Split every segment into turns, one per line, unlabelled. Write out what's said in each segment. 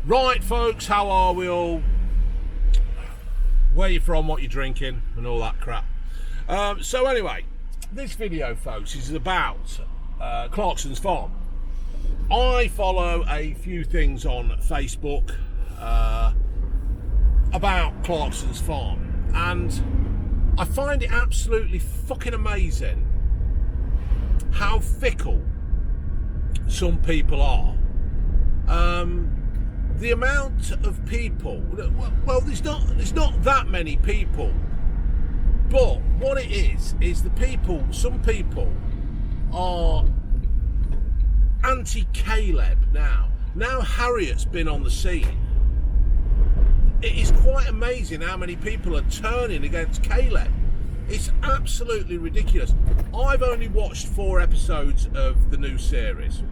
Right, folks, how are we all? Where you from, what you're drinking, and all that crap. So anyway, this video, folks, is about Clarkson's farm. I follow a few things on Facebook about Clarkson's farm, and I find it absolutely fucking amazing how fickle some people are. The amount of people, well, there's not that many people, but what it is the people, some people are anti-Kaleb now. Now Harriet's been on the scene. It is quite amazing how many people are turning against Kaleb. It's absolutely ridiculous. I've only watched 4 episodes of the new series.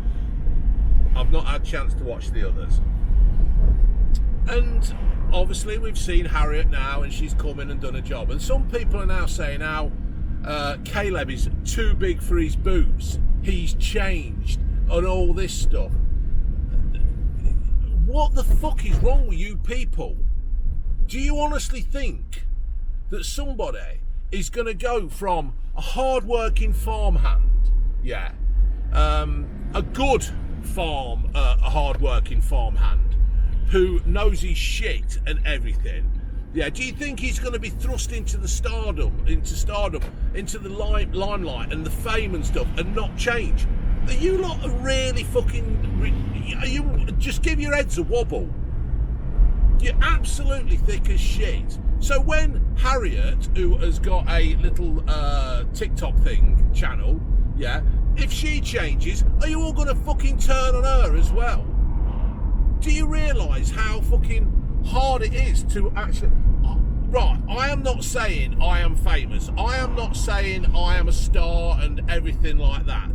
I've not had a chance to watch the others. And obviously we've seen Harriet now, and she's come in and done a job. And some people are now saying how Kaleb is too big for his boots. He's changed and all this stuff. What the fuck is wrong with you people? Do you honestly think that somebody is going to go from a hard-working farmhand, a good a hard-working farmhand who knows his shit and everything, do you think he's going to be thrust into the stardom, into the limelight and the fame and stuff, and not change? Are you lot really fucking? Just give your heads a wobble. You're absolutely thick as shit. So when Harriet, who has got a little TikTok channel, if she changes, are you all going to fucking turn on her as well? Do you realise how fucking hard it is to actually... Right, I am not saying I am famous. I am not saying I am a star and everything like that,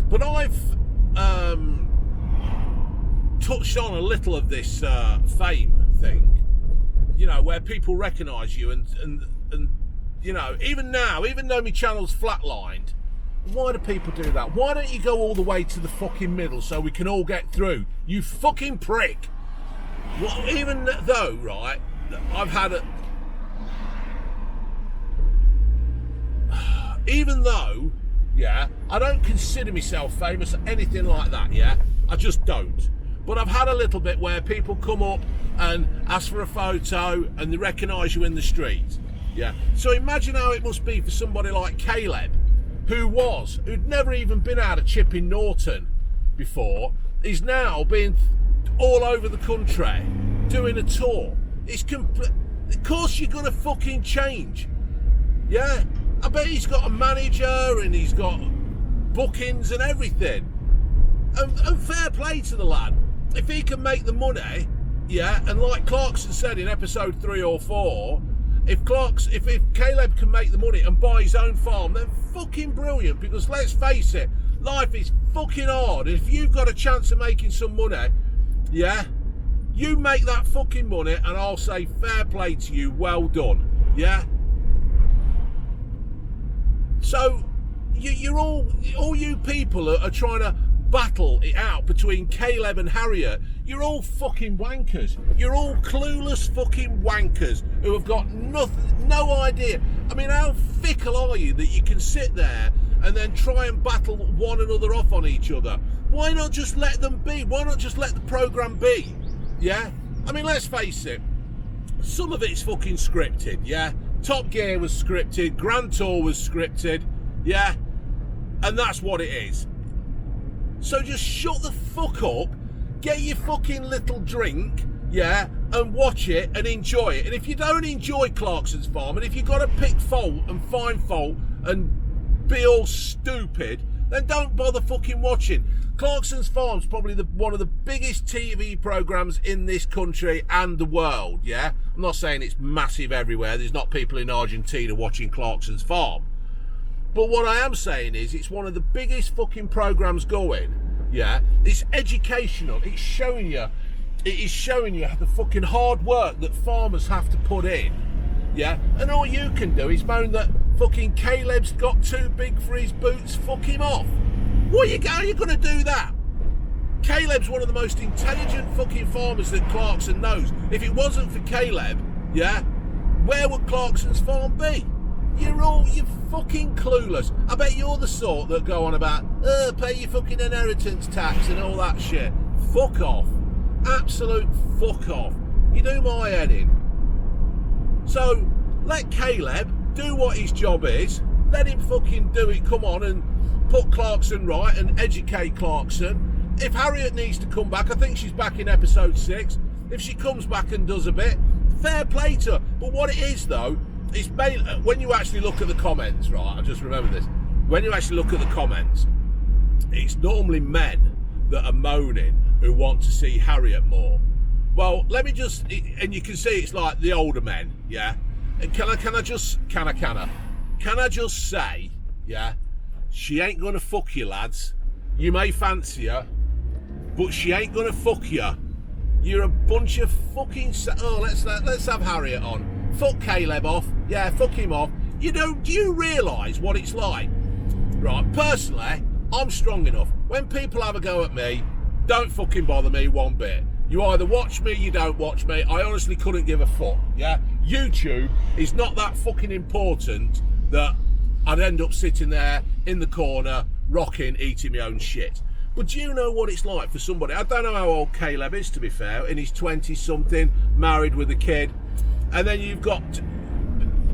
But I've touched on a little of this fame thing, where people recognise you and even now, even though my channel's flatlined, why do people do that? Why don't you go all the way to the fucking middle so we can all get through? You fucking prick. Well, even though, right, I've had a... Even though, I don't consider myself famous or anything like that, I just don't. But I've had a little bit where people come up and ask for a photo and they recognise you in the street, So imagine how it must be for somebody like Kaleb, who'd never even been out of Chipping Norton before. He's now been all over the country doing a tour. Of course you're gonna fucking change. I bet he's got a manager and he's got bookings and everything. And fair play to the lad. If he can make the money, and like Clarkson said in episode 3 or 4, if Kaleb can make the money and buy his own farm, then fucking brilliant, because let's face it, life is fucking hard. If you've got a chance of making some money, you make that fucking money and I'll say fair play to you, well done, So you're all you people are trying to battle it out between Kaleb and Harriet. You're all fucking wankers. You're all clueless fucking wankers who have got no idea. I mean, how fickle are you that you can sit there and then try and battle one another off on each other? Why not just let them be? Why not just let the programme be? I mean, let's face it, some of it's fucking scripted, Top Gear was scripted, Grand Tour was scripted, and that's what it is. So just shut the fuck up, get your fucking little drink, and watch it and enjoy it. And if you don't enjoy Clarkson's farm, and if you've got to pick fault and find fault and be all stupid, then don't bother fucking watching. Clarkson's farm's probably one of the biggest TV programmes in this country and the world, I'm not saying it's massive everywhere. There's not people in Argentina watching Clarkson's farm. But what I am saying is it's one of the biggest fucking programmes going, It's educational. It is showing you the fucking hard work that farmers have to put in, And all you can do is moan that fucking Kaleb's got too big for his boots. Fuck him off. How are you going to do that? Kaleb's one of the most intelligent fucking farmers that Clarkson knows. If it wasn't for Kaleb, yeah, where would Clarkson's farm be? You're fucking clueless. I bet you're the sort that go on about, pay your fucking inheritance tax and all that shit. Fuck off. Absolute fuck off. You do my head in. So, let Kaleb do what his job is. Let him fucking do it. Come on and put Clarkson right and educate Clarkson. If Harriet needs to come back, I think she's back in episode 6. If she comes back and does a bit, fair play to her. But what it is, though, it's when you actually look at the comments, right? I just remember this. When you actually look at the comments, it's normally men that are moaning who want to see Harriet more. Well, let me just, and you can see it's like the older men, yeah. And can I just say, yeah, she ain't gonna fuck you, lads. You may fancy her, but she ain't gonna fuck you. You're a bunch of fucking. Oh, let's have Harriet on. Fuck Kaleb off. Yeah, fuck him off. Do you realise what it's like? Right, personally, I'm strong enough. When people have a go at me, don't fucking bother me one bit. You either watch me, you don't watch me. I honestly couldn't give a fuck, yeah? YouTube is not that fucking important that I'd end up sitting there in the corner, rocking, eating my own shit. But do you know what it's like for somebody? I don't know how old Kaleb is, to be fair, in his 20-something, married with a kid. And then you've got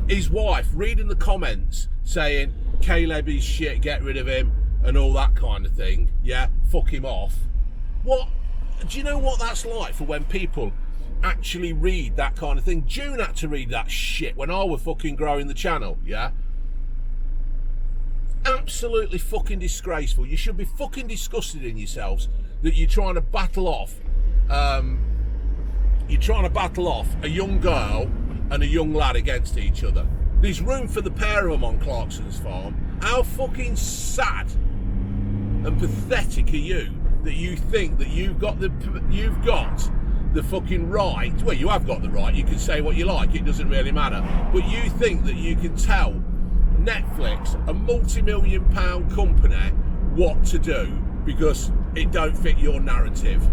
his wife reading the comments saying, Kaleb is shit, get rid of him, and all that kind of thing. Yeah, fuck him off. What? Do you know what that's like for when people actually read that kind of thing? June had to read that shit when I was fucking growing the channel, yeah? Absolutely fucking disgraceful. You should be fucking disgusted in yourselves that you're trying to battle off a young girl and a young lad against each other. There's room for the pair of them on Clarkson's farm. How fucking sad and pathetic are you that you think that you've got the fucking right? Well, you have got the right. You can say what you like. It doesn't really matter. But you think that you can tell Netflix, a multi-million-pound company, what to do because it don't fit your narrative.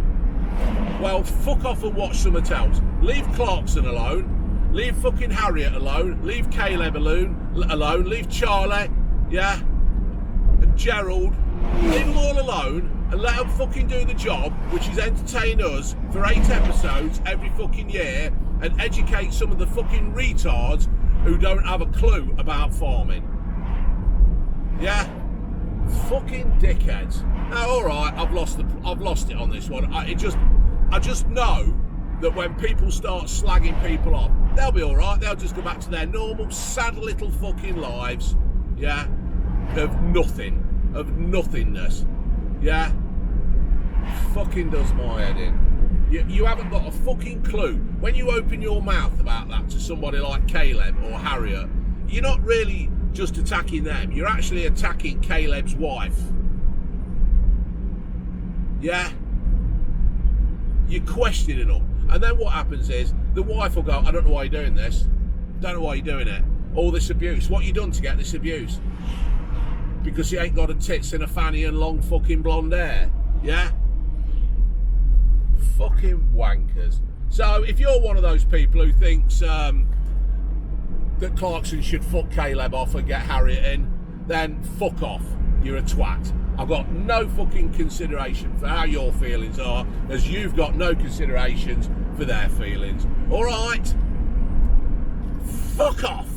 Well, fuck off and watch something else. Leave Clarkson alone. Leave fucking Harriet alone. Leave Kaleb alone. Leave Charlie, yeah, and Gerald. Leave them all alone and let them fucking do the job, which is entertain us for 8 episodes every fucking year and educate some of the fucking retards who don't have a clue about farming. Yeah? Fucking dickheads. Now, alright, I've lost it on this one. I just know that when people start slagging people off, they'll be alright. They'll just go back to their normal, sad little fucking lives. Yeah? Of nothing. Of nothingness. Yeah? Fucking does my head in. You haven't got a fucking clue. When you open your mouth about that to somebody like Kaleb or Harriet, you're not really just attacking them. You're actually attacking Kaleb's wife. Yeah? You're questioning them. And then what happens is, the wife will go, I don't know why you're doing this. Don't know why you're doing it. All this abuse. What you done to get this abuse? Because you ain't got a tits and a fanny and long fucking blonde hair. Yeah? Fucking wankers. So if you're one of those people who thinks that Clarkson should fuck Kaleb off and get Harriet in, then fuck off. You're a twat. I've got no fucking consideration for how your feelings are, as you've got no considerations for their feelings. Alright? Fuck off.